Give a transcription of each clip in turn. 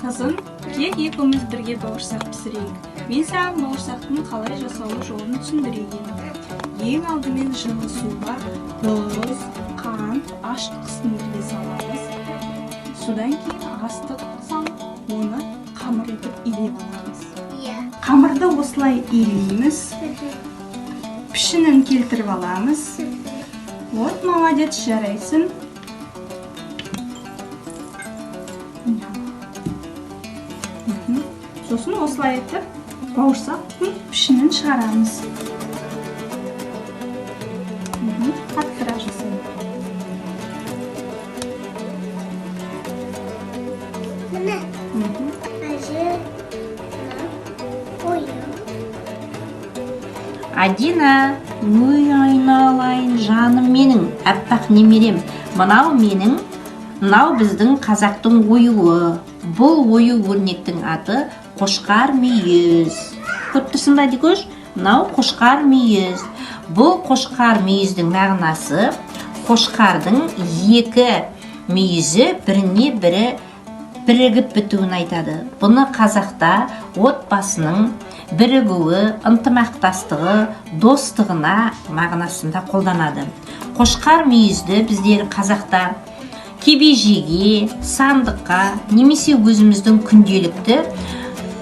Қызым, кел екеуміз бірге бауырсақ пісірейік. Мен саған бауырсақтың қалай жасалу жолын түсіндірейін. Ең алдымен жылы суға тұз, қант, ашытқы сіңірге саламыз. Содан кейін астық салып, оны қамыр етіп илеп аламыз. Қамырды осылай илейміз. Пішінін келтіріп аламыз. Вот, молодец, жарайсың. Сосын осылай етіп, бауырсақтың пішінін шығарамыз. Қаттырақ жасаймыз. Міне, әже, ойын. Адина, өй айналайын жаным менің, әппақ немерем. Мынау біздің қазақтың оюы. Бұл ою өрнектің аты қошқар мүйіз. Көріп тұрсың ба Дикош? Мынау қошқар мүйіз. Бұл қошқар мүйіздің мағынасы қошқардың екі мүйізі біріне бірі бірігіп бітуін айтады. Бұны қазақта отбасының бірігуі, ынтымақтастығы, достығына мағынасында қолданады. Қошқар мүйізді біздер қазақта кебежеге, сандыққа, немесе өзіміздің күнделікті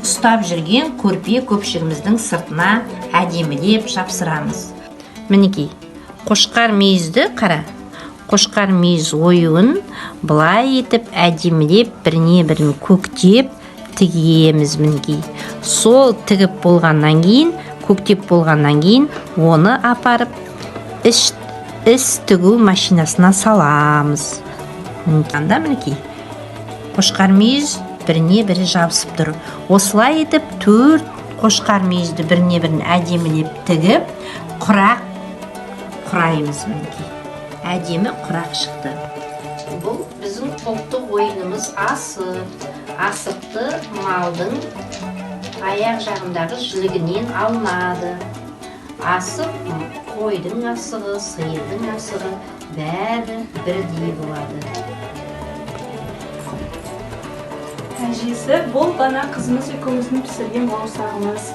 ұстап жүрген көрпе көпшігіміздің сыртына әдемілеп жапсырамыз. Мінекей, қошқар мүйізді қара. Қошқар мүйіз оюын былай етіп әдемілеп біріне бірін көктеп тігеміз. Мінекей, сол тігіп болғаннан кейін, көктеп болғаннан кейін оны апарып іс тігу машинасына саламыз. Мінекей, қошқар мүйіз біріне бірі жабысып тұр. Осылай етіп 4 қошқар мүйізді біріне бірін әдемілеп тігіп, құрақ құраймыз. Мінекей, әдемі құрақ шықты. Бұл біздің ұлттық ойынымыз асық. Асықты малдың аяқ жағындағы жілігінен алынады. Асық қойдың асығы, сиырдың асығы бәрі бірдей болады. Әжесі, бұл ғана қызымыз екеуміздің пісірген бауырсағымыз.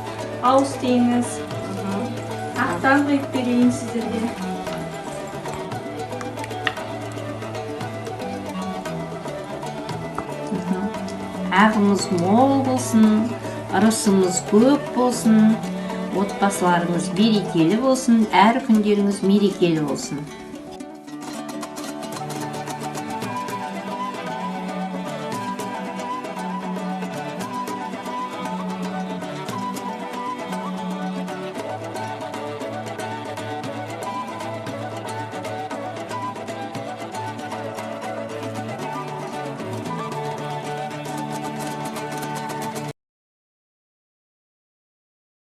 Ауыз тиіңіз. Ақтан құйып берейін сіздерге. Ағымыз мол болсын, ырысымыз көп болсын, отбасыларыңыз берекелі болсын, әр күндеріңіз мерекелі болсын.